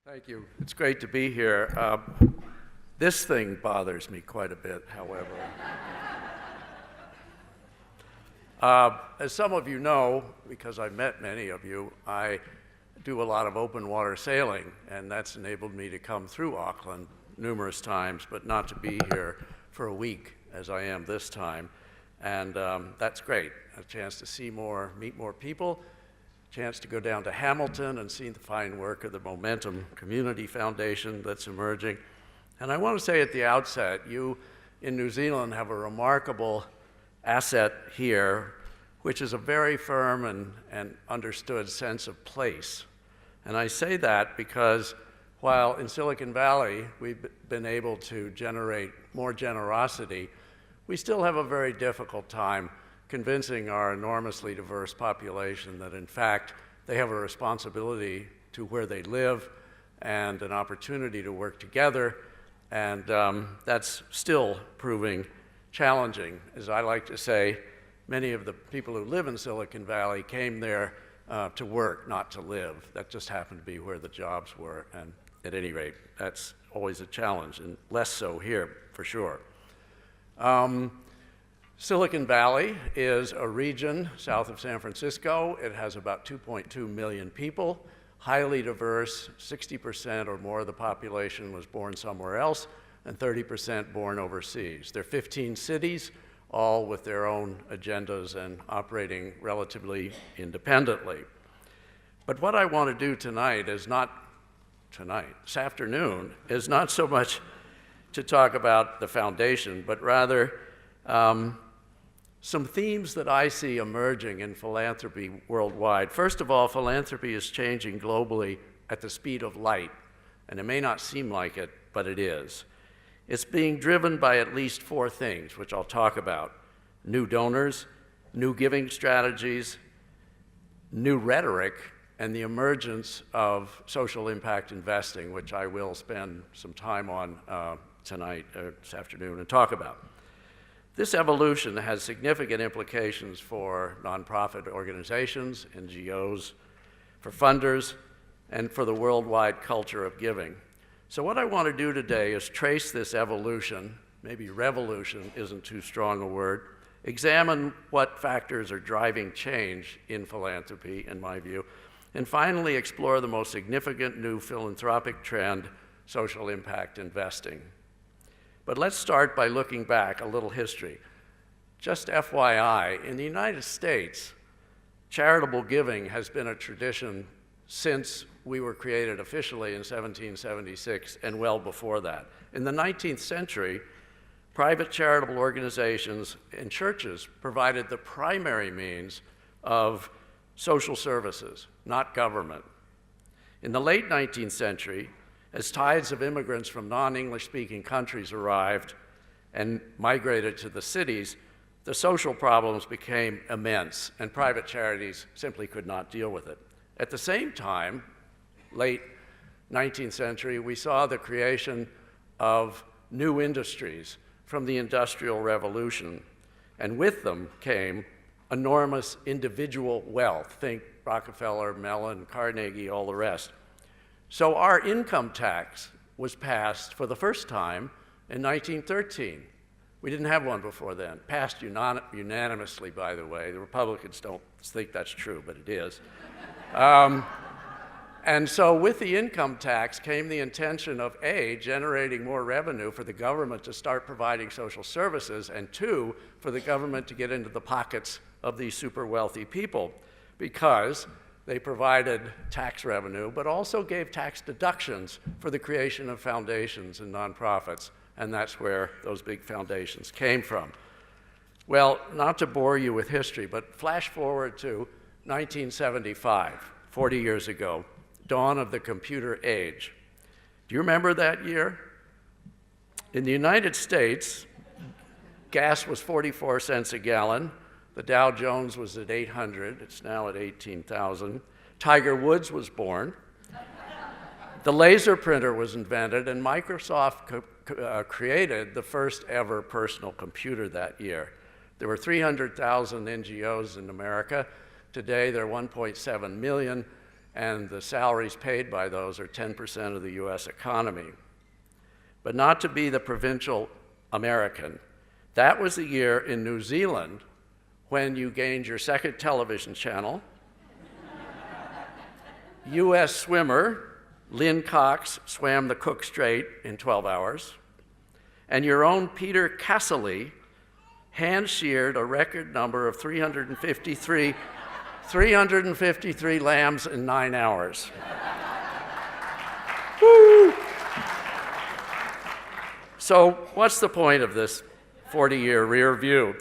Thank you. It's great to be here. This thing bothers me quite a bit, however. As some of you know, because I've met many of you, I do a lot of open water sailing, and that's enabled me to come through Auckland numerous times, but not to be here for a week as I am this time. And that's great. A chance to see more, meet more people, chance to go down to Hamilton and see the fine work of the Momentum Community Foundation that's emerging. And I want to say at the outset, you in New Zealand have a remarkable asset here, which is a very firm and understood sense of place. And I say that because while in Silicon Valley we've been able to generate more generosity, we still have a very difficult time convincing our enormously diverse population that in fact they have a responsibility to where they live and an opportunity to work together, and that's still proving challenging. As I like to say, many of the people who live in Silicon Valley came there to work, not to live. That just happened to be where the jobs were, and at any rate, that's always a challenge, and less so here, for sure. Silicon Valley is a region south of San Francisco. It has about 2.2 million people, highly diverse. 60% or more of the population was born somewhere else, and 30% born overseas. There are 15 cities, all with their own agendas and operating relatively independently. But what I want to do tonight is not tonight, this afternoon, is not so much to talk about the foundation, but rather some themes that I see emerging in philanthropy worldwide. First of all, philanthropy is changing globally at the speed of light, and it may not seem like it, but it is. It's being driven by at least four things, which I'll talk about: new donors, new giving strategies, new rhetoric, and the emergence of social impact investing, which I will spend some time on tonight, this afternoon, and talk about. This evolution has significant implications for nonprofit organizations, NGOs, for funders, and for the worldwide culture of giving. So what I want to do today is trace this evolution, maybe revolution isn't too strong a word, examine what factors are driving change in philanthropy, in my view, and finally explore the most significant new philanthropic trend, social impact investing. But let's start by looking back, a little history. Just FYI, in the United States, charitable giving has been a tradition since we were created officially in 1776 and well before that. In the 19th century, private charitable organizations and churches provided the primary means of social services, not government. In the late 19th century, as tides of immigrants from non-English speaking countries arrived and migrated to the cities, the social problems became immense, and private charities simply could not deal with it. At the same time, late 19th century, we saw the creation of new industries from the Industrial Revolution, and with them came enormous individual wealth. Think Rockefeller, Mellon, Carnegie, all the rest. So our income tax was passed for the first time in 1913. We didn't have one before then. Passed unanimously, by the way. The Republicans don't think that's true, but it is. And so with the income tax came the intention of A, generating more revenue for the government to start providing social services, and two, for the government to get into the pockets of these super wealthy people, because they provided tax revenue, but also gave tax deductions for the creation of foundations and nonprofits, and that's where those big foundations came from. Well, not to bore you with history, but flash forward to 1975, 40 years ago, dawn of the computer age. Do you remember that year? In the United States, gas was 44 cents a gallon. The Dow Jones was at 800, it's now at 18,000. Tiger Woods was born. The laser printer was invented, and Microsoft created the first ever personal computer that year. There were 300,000 NGOs in America. Today, there are 1.7 million, and the salaries paid by those are 10% of the US economy. But not to be the provincial American. That was the year in New Zealand when you gained your second television channel. US swimmer Lynn Cox swam the Cook Strait in 12 hours, and your own Peter Casserly hand-sheared a record number of 353 lambs in 9 hours. Woo! So what's the point of this 40-year rear view?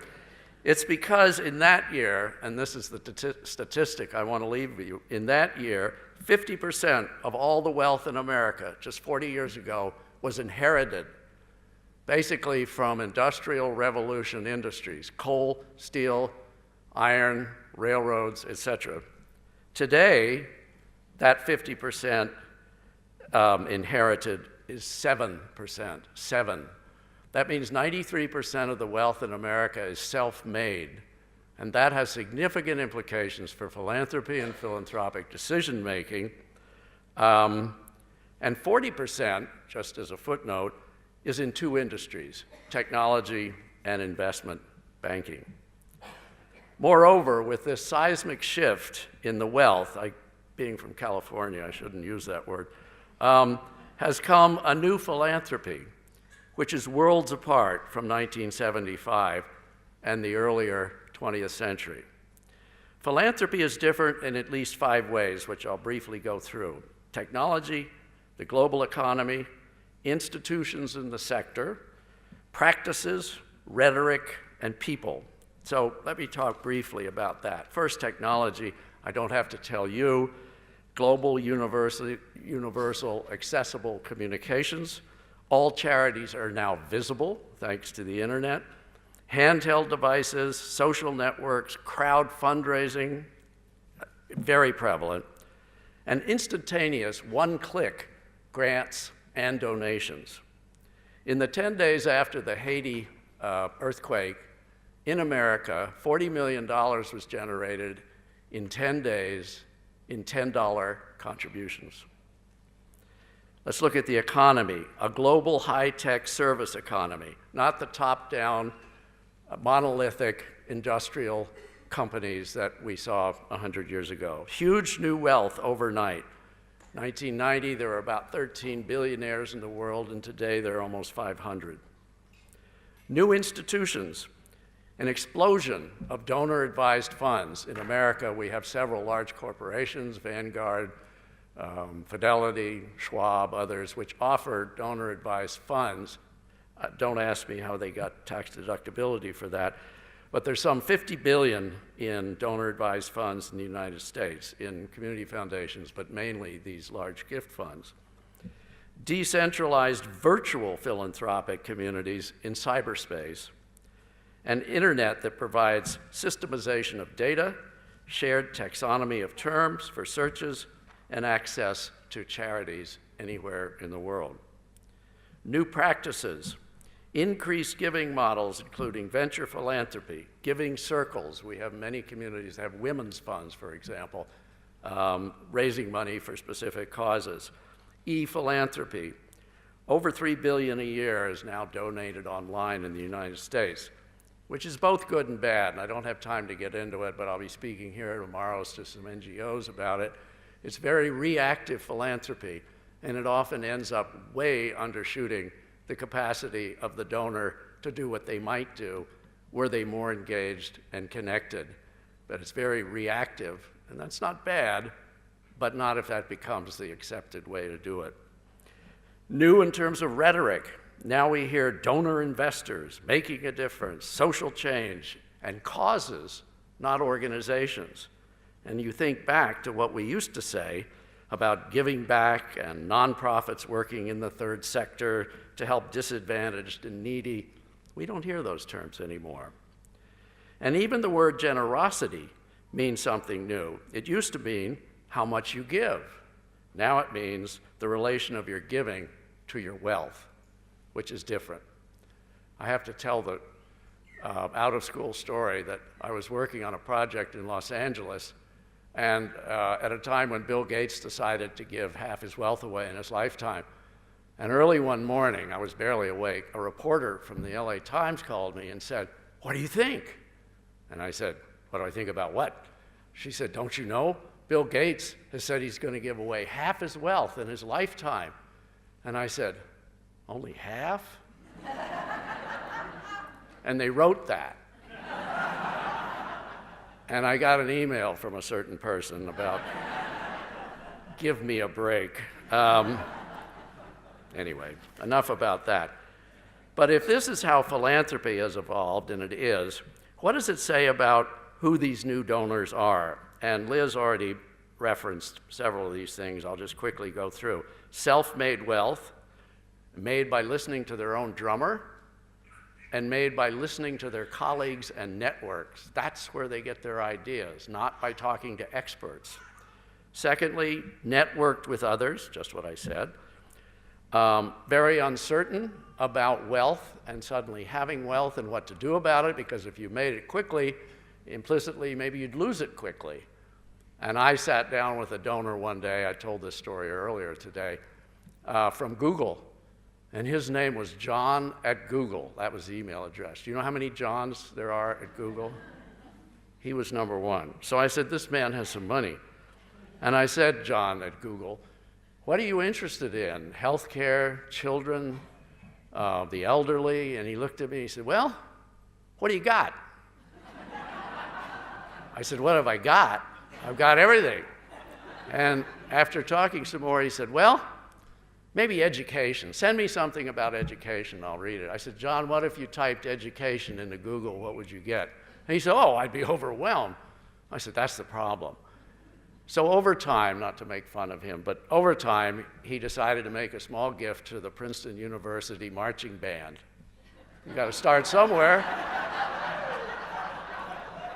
It's because in that year, and this is the statistic I want to leave with you, in that year, 50% of all the wealth in America, just 40 years ago, was inherited basically from industrial revolution industries, coal, steel, iron, railroads, etc. Today, that 50% inherited is 7%, 7. That means 93% of the wealth in America is self-made, and that has significant implications for philanthropy and philanthropic decision-making. And 40%, just as a footnote, is in two industries, technology and investment banking. Moreover, with this seismic shift in the wealth, being from California, I shouldn't use that word, has come a new philanthropy, which is worlds apart from 1975 and the earlier 20th century. Philanthropy is different in at least 5 ways, which I'll briefly go through: technology, the global economy, institutions in the sector, practices, rhetoric, and people. So let me talk briefly about that. First, technology. I don't have to tell you. Global, universal, accessible communications. All charities are now visible, thanks to the internet. Handheld devices, social networks, crowd fundraising, very prevalent. And instantaneous, one-click grants and donations. In the 10 days after the Haiti earthquake, in America, $40 million was generated in 10 days in $10 contributions. Let's look at the economy, a global high-tech service economy, not the top-down, monolithic industrial companies that we saw 100 years ago. Huge new wealth overnight. 1990, there were about 13 billionaires in the world, and today there are almost 500. New institutions, an explosion of donor-advised funds. In America, we have several large corporations, Vanguard, Fidelity, Schwab, others, which offer donor-advised funds. Don't ask me how they got tax deductibility for that, but there's some 50 billion in donor-advised funds in the United States, in community foundations, but mainly these large gift funds. Decentralized virtual philanthropic communities in cyberspace, an internet that provides systemization of data, shared taxonomy of terms for searches, and access to charities anywhere in the world. New practices, increased giving models, including venture philanthropy, giving circles. We have many communities that have women's funds, for example, raising money for specific causes. E-philanthropy, over $3 billion a year is now donated online in the United States, which is both good and bad. And I don't have time to get into it, but I'll be speaking here tomorrow to some NGOs about it. It's very reactive philanthropy, and it often ends up way undershooting the capacity of the donor to do what they might do were they more engaged and connected. But it's very reactive, and that's not bad, but not if that becomes the accepted way to do it. New in terms of rhetoric. Now we hear donor investors, making a difference, social change, and causes, not organizations. And you think back to what we used to say about giving back and nonprofits working in the third sector to help disadvantaged and needy. We don't hear those terms anymore. And even the word generosity means something new. It used to mean how much you give. Now it means the relation of your giving to your wealth, which is different. I have to tell the out-of-school story that I was working on a project in Los Angeles and at a time when Bill Gates decided to give half his wealth away in his lifetime. And early one morning, I was barely awake, a reporter from the LA Times called me and said, "What do you think?" And I said, "What do I think about what?" She said, "Don't you know? Bill Gates has said he's going to give away half his wealth in his lifetime." And I said, "Only half?" And they wrote that. And I got an email from a certain person about, "Give me a break." Anyway, enough about that. But if this is how philanthropy has evolved, and it is, what does it say about who these new donors are? And Liz already referenced several of these things. I'll just quickly go through. Self-made wealth, made by listening to their own drummer, and made by listening to their colleagues and networks. That's where they get their ideas, not by talking to experts. Secondly, networked with others, just what I said. Very uncertain about wealth and suddenly having wealth and what to do about it, because if you made it quickly, implicitly, maybe you'd lose it quickly. And I sat down with a donor one day, I told this story earlier today, from Google. And his name was John at Google. That was the email address. Do you know how many Johns there are at Google? He was number one. So I said, "This man has some money." And I said, "John at Google, what are you interested in? Healthcare, children, the elderly?" And he looked at me and he said, "Well, what do you got?" I said, "What have I got? I've got everything." And after talking some more, he said, "Well, maybe education. Send me something about education, I'll read it." I said, "John, what if you typed education into Google, what would you get?" And he said, "Oh, I'd be overwhelmed." I said, "That's the problem." So over time, not to make fun of him, but over time, he decided to make a small gift to the Princeton University marching band. You got to start somewhere.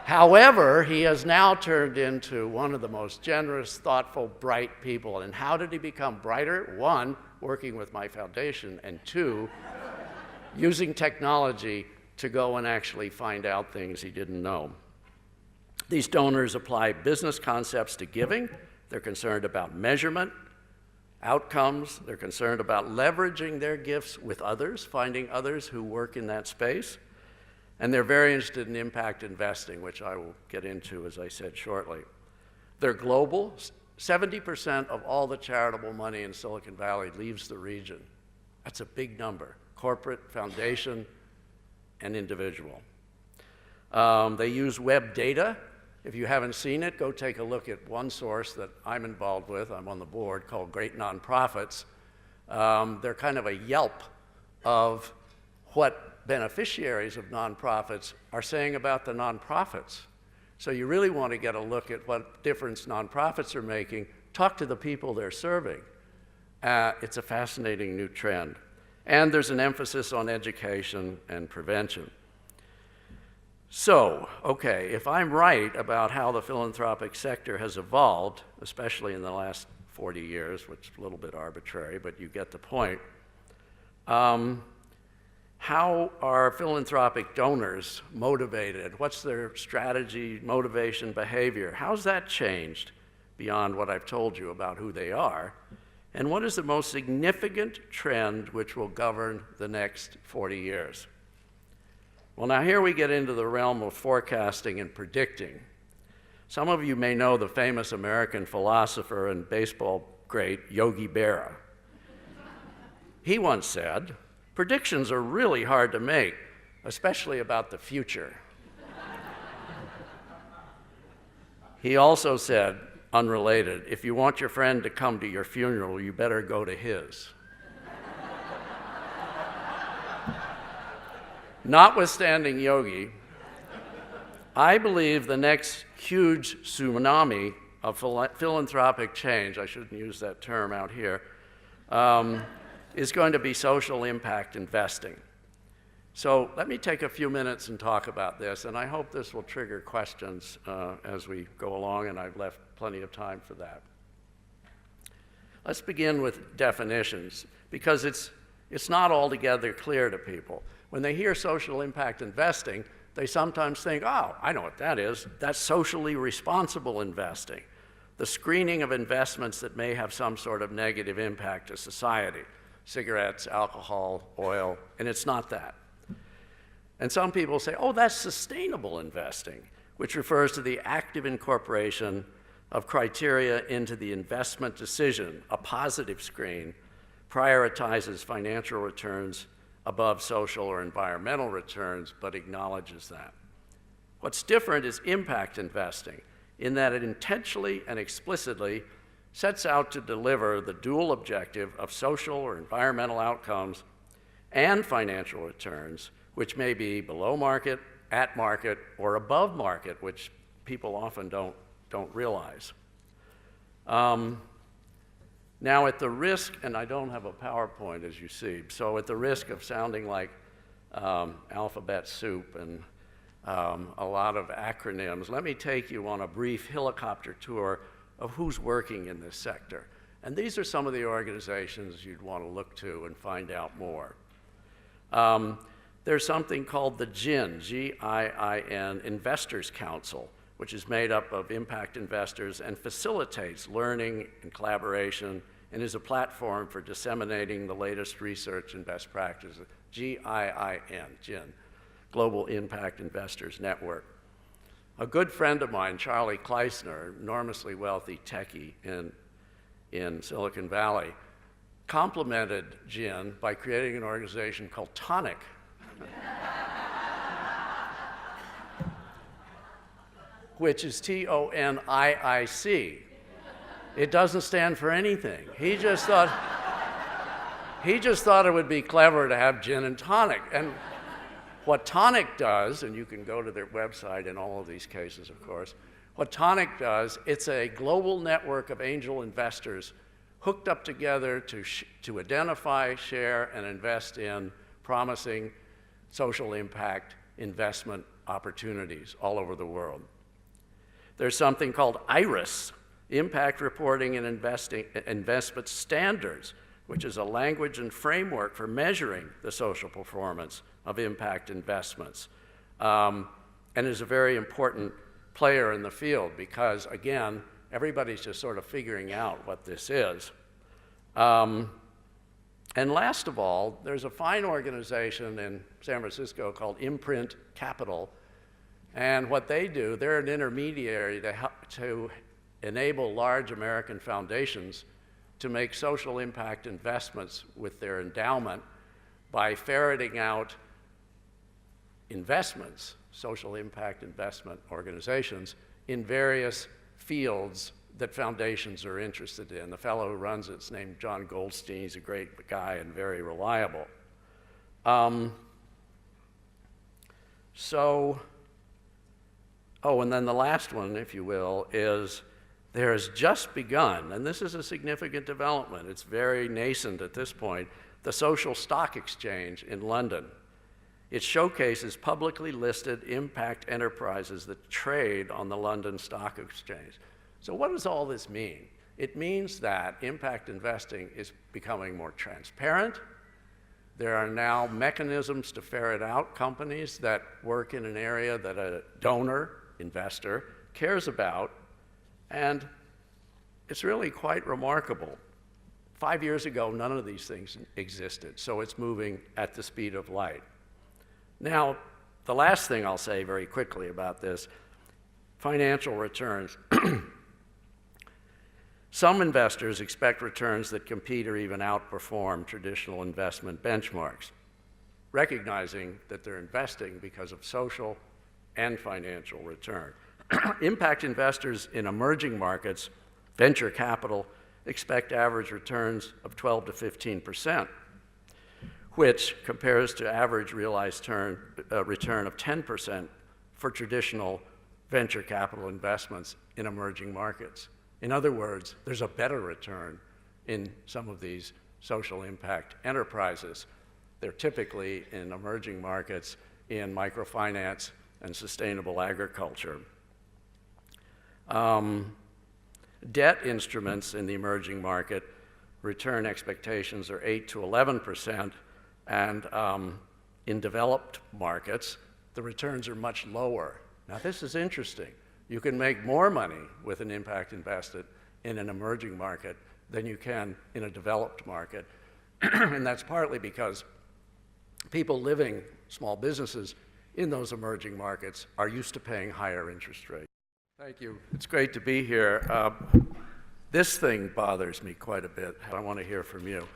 However, he has now turned into one of the most generous, thoughtful, bright people. And how did he become brighter? One, working with my foundation, and two, using technology to go and actually find out things he didn't know. These donors apply business concepts to giving. They're concerned about measurement, outcomes. They're concerned about leveraging their gifts with others, finding others who work in that space. And they're very interested in impact investing, which I will get into, as I said, shortly. They're global. 70% of all the charitable money in Silicon Valley leaves the region. That's a big number, corporate, foundation, and individual. They use web data. If you haven't seen it, go take a look at one source that I'm involved with. I'm on the board, called Great Nonprofits. They're kind of a Yelp of what beneficiaries of nonprofits are saying about the nonprofits. So you really want to get a look at what difference nonprofits are making. Talk to the people they're serving. It's a fascinating new trend. And there's an emphasis on education and prevention. So, okay, if I'm right about how the philanthropic sector has evolved, especially in the last 40 years, which is a little bit arbitrary, but you get the point, how are philanthropic donors motivated? What's their strategy, motivation, behavior? How's that changed beyond what I've told you about who they are? And what is the most significant trend which will govern the next 40 years? Well, now here we get into the realm of forecasting and predicting. Some of you may know the famous American philosopher and baseball great Yogi Berra. He once said, "Predictions are really hard to make, especially about the future." He also said, unrelated, "If you want your friend to come to your funeral, you better go to his." Notwithstanding Yogi, I believe the next huge tsunami of philanthropic change, I shouldn't use that term out here, is going to be social impact investing. So let me take a few minutes and talk about this, and I hope this will trigger questions as we go along, and I've left plenty of time for that. Let's begin with definitions, because it's not altogether clear to people. When they hear social impact investing, they sometimes think, oh, I know what that is. That's socially responsible investing, the screening of investments that may have some sort of negative impact to society, cigarettes, alcohol, oil, and it's not that. And some people say, oh, that's sustainable investing, which refers to the active incorporation of criteria into the investment decision. A positive screen prioritizes financial returns above social or environmental returns, but acknowledges that. What's different is impact investing, in that it intentionally and explicitly sets out to deliver the dual objective of social or environmental outcomes and financial returns, which may be below market, at market, or above market, which people often don't realize. Now, at the risk, and I don't have a PowerPoint, as you see, so at the risk of sounding like alphabet soup and a lot of acronyms, let me take you on a brief helicopter tour of who's working in this sector. And these are some of the organizations you'd want to look to and find out more. There's something called the GIN, G-I-I-N, Investors Council, which is made up of impact investors and facilitates learning and collaboration and is a platform for disseminating the latest research and best practices. G-I-I-N, GIN, Global Impact Investors Network. A good friend of mine, Charlie Kleisner, enormously wealthy techie in Silicon Valley, complimented GIN by creating an organization called TONIC. Which is T-O-N-I-I-C. It doesn't stand for anything. He just thought it would be clever to have gin and tonic. And what TONIC does, and you can go to their website in all of these cases, of course, what TONIC does, it's a global network of angel investors hooked up together to identify, share, and invest in promising social impact investment opportunities all over the world. There's something called IRIS, Impact Reporting and Investment Standards, which is a language and framework for measuring the social performance of impact investments, and is a very important player in the field because, again, everybody's just sort of figuring out what this is. And last of all, there's a fine organization in San Francisco called Imprint Capital. And what they do, they're an intermediary to enable large American foundations to make social impact investments with their endowment by ferreting out investments, social impact investment organizations, in various fields that foundations are interested in. The fellow who runs it's named John Goldstein. He's a great guy and very reliable. And then the last one, if you will, is there has just begun, and this is a significant development, it's very nascent at this point, the Social Stock Exchange in London. It showcases publicly listed impact enterprises that trade on the London Stock Exchange. So what does all this mean? It means that impact investing is becoming more transparent. There are now mechanisms to ferret out companies that work in an area that a donor, investor, cares about, and it's really quite remarkable. 5 years ago, none of these things existed, so it's moving at the speed of light. Now, the last thing I'll say very quickly about this, financial returns. Some investors expect returns that compete or even outperform traditional investment benchmarks, recognizing that they're investing because of social and financial return. Impact investors in emerging markets, venture capital, expect average returns of 12 to 15%, which compares to average realized return of 10% for traditional venture capital investments in emerging markets. In other words, there's a better return in some of these social impact enterprises. They're typically in emerging markets in microfinance and sustainable agriculture. Debt instruments in the emerging market, return expectations are 8 to 11%, and in developed markets, the returns are much lower. Now this is interesting. You can make more money with an impact invested in an emerging market than you can in a developed market. And that's partly because people living, small businesses, in those emerging markets are used to paying higher interest rates. Thank you. It's great to be here. This thing bothers me quite a bit. I want to hear from you.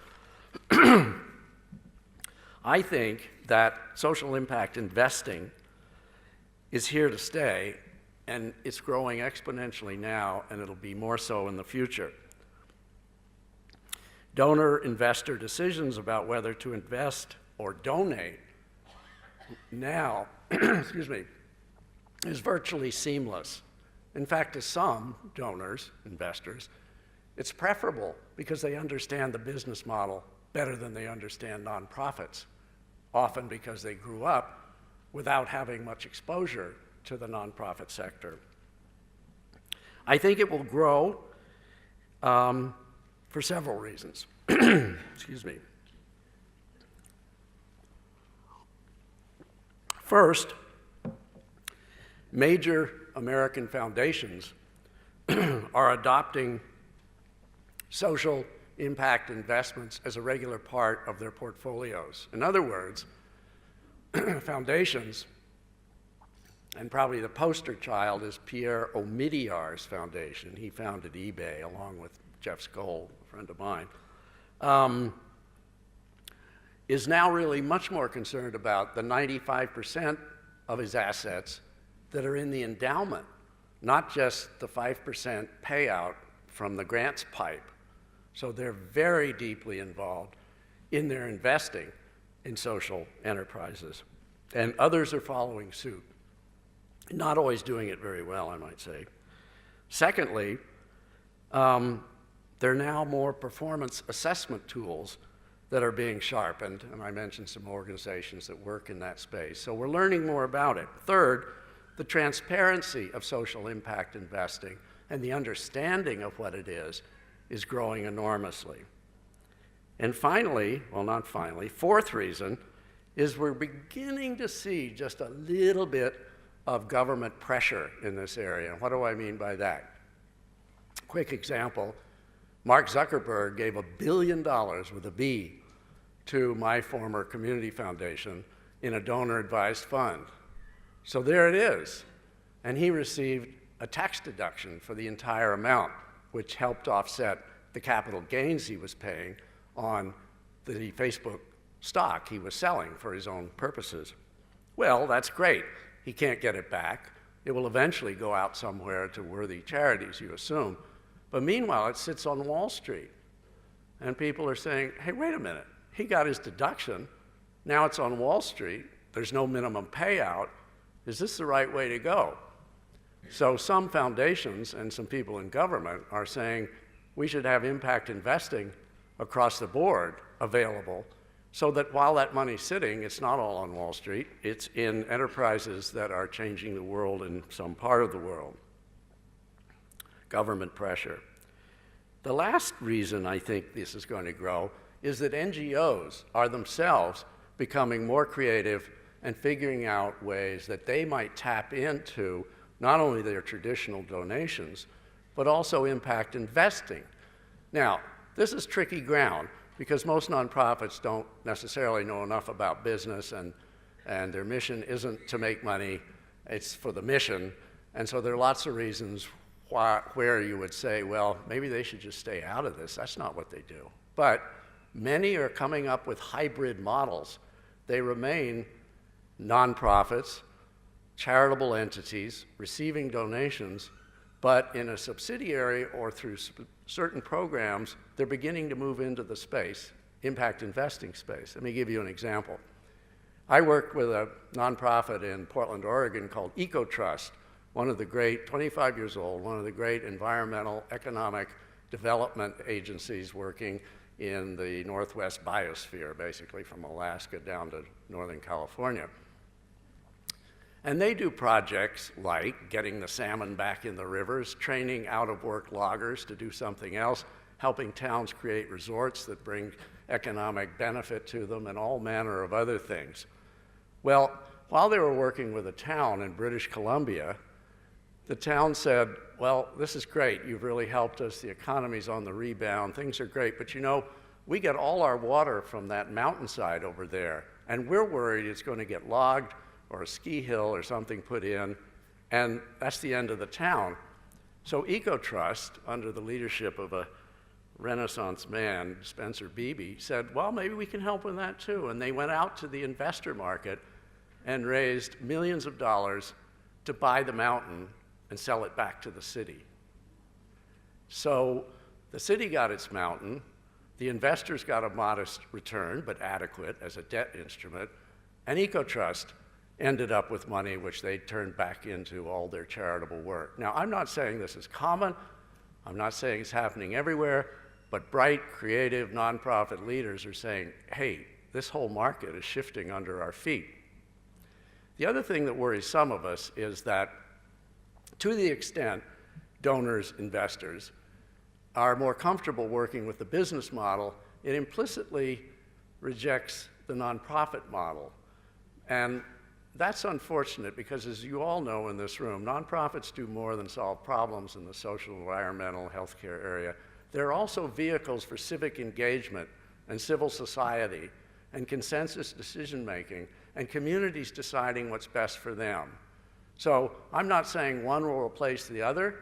I think that social impact investing is here to stay, and it's growing exponentially now, and it'll be more so in the future. Donor-investor decisions about whether to invest or donate now, excuse me, is virtually seamless. In fact, to some donors, investors, it's preferable because they understand the business model better than they understand nonprofits, often because they grew up without having much exposure to the nonprofit sector. I think it will grow for several reasons. Excuse me. First, major American foundations are adopting social impact investments as a regular part of their portfolios. In other words, foundations, and probably the poster child is Pierre Omidyar's foundation. He founded eBay along with Jeff Skoll, a friend of mine, is now really much more concerned about the 95% of his assets that are in the endowment, not just the 5% payout from the grants pipe. So they're very deeply involved in their investing in social enterprises. And others are following suit. Not always doing it very well, I might say. Secondly, there are now more performance assessment tools that are being sharpened, and I mentioned some organizations that work in that space. So we're learning more about it. Third, the transparency of social impact investing and the understanding of what it is growing enormously. And finally, well, not finally, fourth reason is we're beginning to see just a little bit of government pressure in this area. What do I mean by that? Quick example, Mark Zuckerberg gave $1 billion with a B to my former community foundation in a donor-advised fund. So there it is. And he received a tax deduction for the entire amount, which helped offset the capital gains he was paying on the Facebook stock he was selling for his own purposes. Well, that's great. He can't get it back. It will eventually go out somewhere to worthy charities, you assume. But meanwhile, it sits on Wall Street. And people are saying, hey, wait a minute. He got his deduction. Now it's on Wall Street. There's no minimum payout. Is this the right way to go? So some foundations and some people in government are saying we should have impact investing across the board available so that while that money's sitting, it's not all on Wall Street. It's in enterprises that are changing the world in some part of the world. Government pressure. The last reason I think this is going to grow is that NGOs are themselves becoming more creative and figuring out ways that they might tap into not only their traditional donations, but also impact investing. Now, this is tricky ground because most nonprofits don't necessarily know enough about business, and their mission isn't to make money, it's for the mission. And so there are lots of reasons where you would say, well, maybe they should just stay out of this. That's not what they do. But many are coming up with hybrid models. They remain nonprofits, charitable entities, receiving donations, but in a subsidiary or through certain programs, they're beginning to move into the space, impact investing space. Let me give you an example. I work with a nonprofit in Portland, Oregon called EcoTrust, one of the great, 25 years old, one of the great environmental economic development agencies working in the Northwest biosphere, basically from Alaska down to Northern California. And they do projects like getting the salmon back in the rivers, training out-of-work loggers to do something else, helping towns create resorts that bring economic benefit to them, and all manner of other things. Well, while they were working with a town in British Columbia, the town said, well, this is great, you've really helped us, the economy's on the rebound, things are great, but you know, we get all our water from that mountainside over there, and we're worried it's going to get logged or a ski hill or something put in, and that's the end of the town. So EcoTrust, under the leadership of a Renaissance man, Spencer Beebe, said, well, maybe we can help with that too. And they went out to the investor market and raised millions of dollars to buy the mountain and sell it back to the city. So the city got its mountain, the investors got a modest return, but adequate as a debt instrument, and EcoTrust ended up with money which they turned back into all their charitable work. Now, I'm not saying this is common, I'm not saying it's happening everywhere, but bright, creative, nonprofit leaders are saying, hey, this whole market is shifting under our feet. The other thing that worries some of us is that to the extent donors, investors, are more comfortable working with the business model, it implicitly rejects the nonprofit model. And that's unfortunate because, as you all know in this room, nonprofits do more than solve problems in the social, environmental, healthcare area. They're also vehicles for civic engagement and civil society and consensus decision-making and communities deciding what's best for them. So I'm not saying one will replace the other,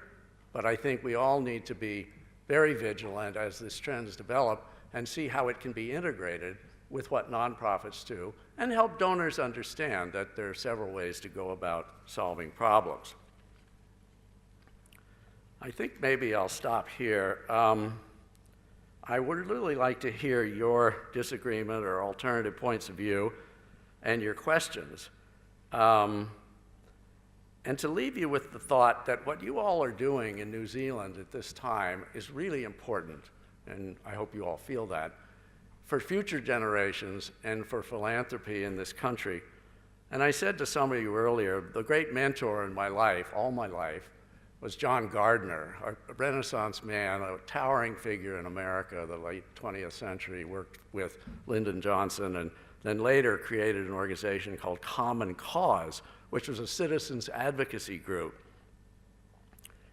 but I think we all need to be very vigilant as this trends develop and see how it can be integrated with what nonprofits do and help donors understand that there are several ways to go about solving problems. I think maybe I'll stop here. I would really like to hear your disagreement or alternative points of view and your questions. And to leave you with the thought that what you all are doing in New Zealand at this time is really important, and I hope you all feel that, for future generations and for philanthropy in this country. And I said to some of you earlier, the great mentor in my life, all my life, was John Gardner, a Renaissance man, a towering figure in America, the late 20th century, worked with Lyndon Johnson, and then later created an organization called Common Cause, which was a citizens advocacy group.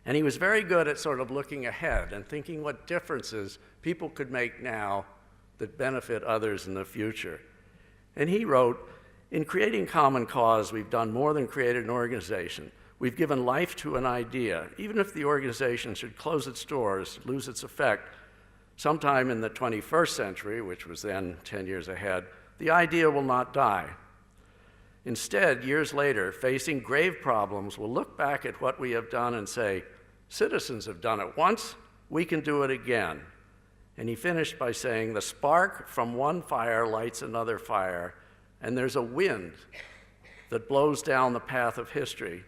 And he was very good at sort of looking ahead and thinking what differences people could make now that benefit others in the future. And he wrote, in creating Common Cause, we've done more than created an organization. We've given life to an idea. Even if the organization should close its doors, lose its effect, sometime in the 21st century, which was then 10 years ahead, the idea will not die. Instead, years later, facing grave problems, we'll look back at what we have done and say, citizens have done it once, we can do it again. And he finished by saying, the spark from one fire lights another fire, and there's a wind that blows down the path of history.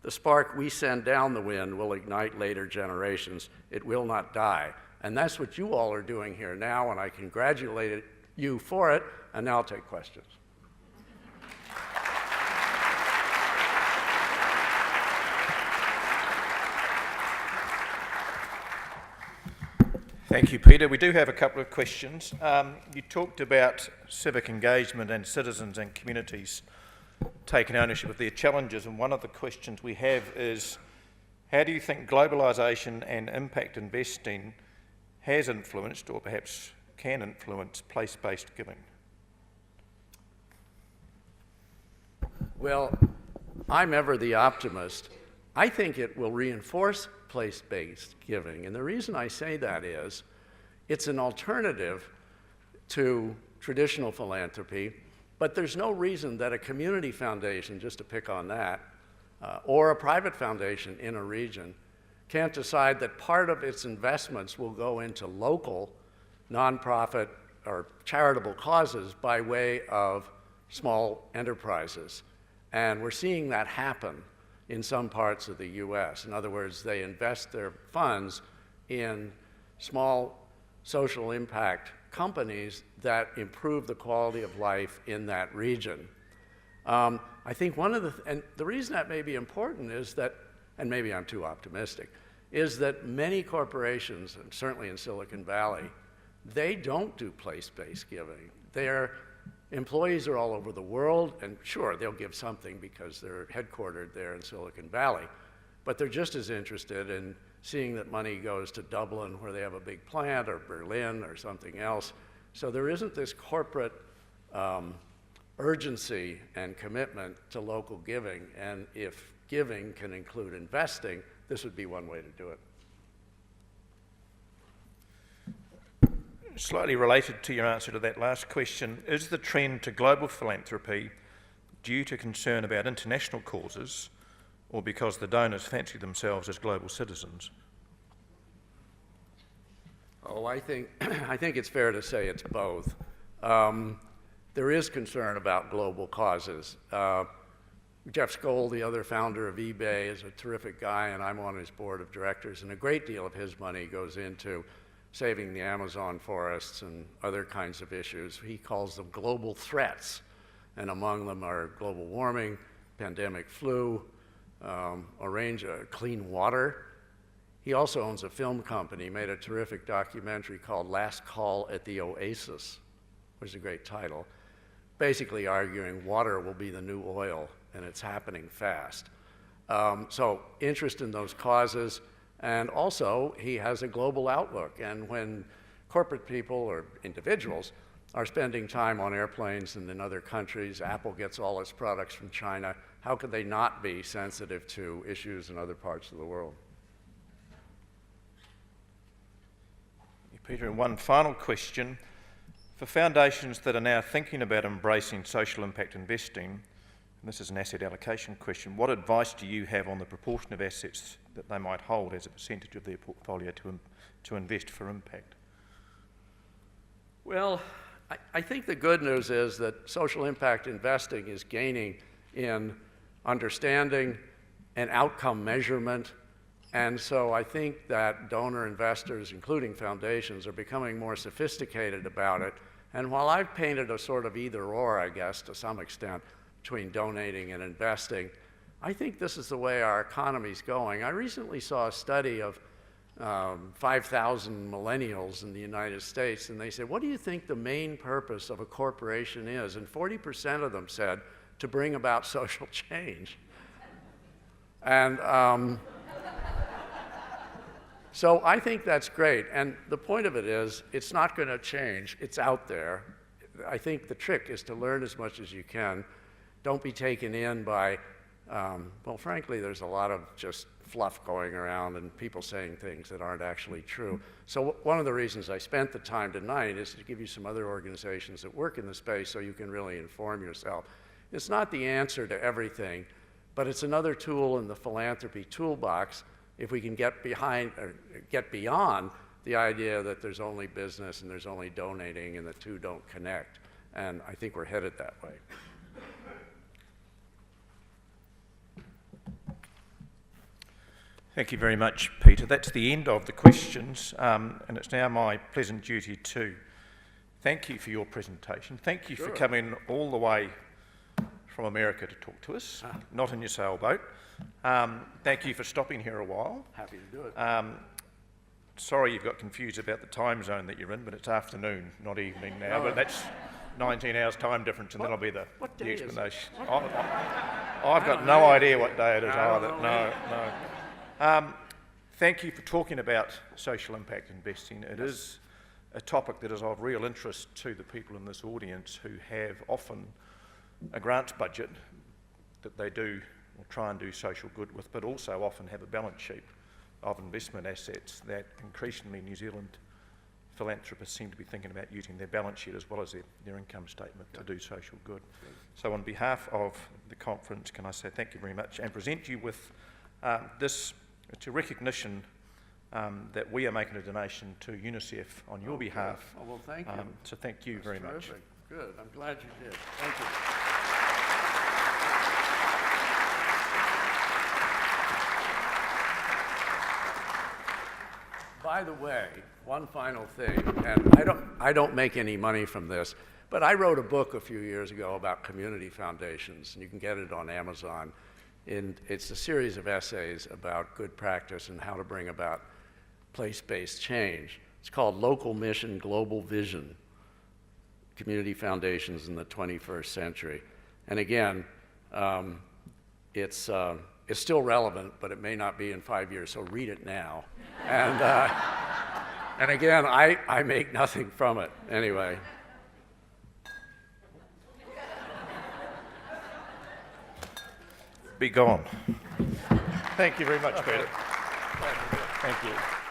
The spark we send down the wind will ignite later generations. It will not die. And that's what you all are doing here now, and I congratulate you for it, and now I'll take questions. Thank you, Peter. We do have a couple of questions. You talked about civic engagement and citizens and communities taking ownership of their challenges, and one of the questions we have is, how do you think globalisation and impact investing has influenced, or perhaps can influence, place-based giving? Well, I'm ever the optimist. I think it will reinforce place-based giving, and the reason I say that is it's an alternative to traditional philanthropy, but there's no reason that a community foundation, just to pick on that, or a private foundation in a region can't decide that part of its investments will go into local nonprofit or charitable causes by way of small enterprises. And we're seeing that happen in some parts of the US. In other words, they invest their funds in small social impact companies that improve the quality of life in that region. I think and the reason that may be important is that, and maybe I'm too optimistic, is that many corporations, and certainly in Silicon Valley, they don't do place-based giving. They're Employees are all over the world, and sure, they'll give something because they're headquartered there in Silicon Valley, but they're just as interested in seeing that money goes to Dublin where they have a big plant, or Berlin or something else. So there isn't this corporate urgency and commitment to local giving, and if giving can include investing, this would be one way to do it. Slightly related to your answer to that last question, is the trend to global philanthropy due to concern about international causes or because the donors fancy themselves as global citizens? Oh, I think it's fair to say it's both. There is concern about global causes. Jeff Skoll, the other founder of eBay, is a terrific guy, and I'm on his board of directors, and a great deal of his money goes into saving the Amazon forests and other kinds of issues. He calls them global threats, and among them are global warming, pandemic flu, a range of clean water. He also owns a film company, made a terrific documentary called Last Call at the Oasis, which is a great title, basically arguing water will be the new oil, and it's happening fast. So interest in those causes, and also he has a global outlook, and when corporate people or individuals are spending time on airplanes and in other countries, Apple gets all its products from China, how could they not be sensitive to issues in other parts of the world? Peter, and one final question. For foundations that are now thinking about embracing social impact investing, and this is an asset allocation question, what advice do you have on the proportion of assets that they might hold as a percentage of their portfolio to invest for impact? Well, I think the good news is that social impact investing is gaining in understanding and outcome measurement. And so I think that donor investors, including foundations, are becoming more sophisticated about it. And while I've painted a sort of either or, I guess, to some extent, between donating and investing, I think this is the way our economy's going. I recently saw a study of 5,000 millennials in the United States, and they said, what do you think the main purpose of a corporation is? And 40% of them said, to bring about social change. And so I think that's great. And the point of it is, it's not going to change. It's out there. I think the trick is to learn as much as you can. Don't be taken in by, well, frankly, there's a lot of just fluff going around and people saying things that aren't actually true. So one of the reasons I spent the time tonight is to give you some other organizations that work in the space so you can really inform yourself. It's not the answer to everything, but it's another tool in the philanthropy toolbox if we can get behind or get beyond the idea that there's only business and there's only donating and the two don't connect. And I think we're headed that way. Thank you very much, Peter. That's the end of the questions, and it's now my pleasant duty to thank you for your presentation. Thank you for coming all the way from America to talk to us, not in your sailboat. Thank you for stopping here a while. Happy to do it. Sorry you've got confused about the time zone that you're in, but it's afternoon, not evening now, but that's 19 hours time difference, and then I'll be the explanation. I've got no idea what day it is either. No. Thank you for talking about social impact investing. It is a topic that is of real interest to the people in this audience who have often a grants budget that they do or try and do social good with, but also often have a balance sheet of investment assets that increasingly New Zealand philanthropists seem to be thinking about using their balance sheet as well as their income statement to do social good. So on behalf of the conference, can I say thank you very much and present you with this. It's a recognition that we are making a donation to UNICEF on your behalf. Oh, well, thank you. So thank you very much. Good. I'm glad you did. Thank you. By the way, one final thing, and I don't make any money from this, but I wrote a book a few years ago about community foundations, and you can get it on Amazon. And it's a series of essays about good practice and how to bring about place-based change. It's called Local Mission, Global Vision. community foundations in the 21st century. And again, it's still relevant, but it may not be in 5 years, so read it now. And again, I make nothing from it anyway. Be gone. Thank you very much, Peter. Thank you.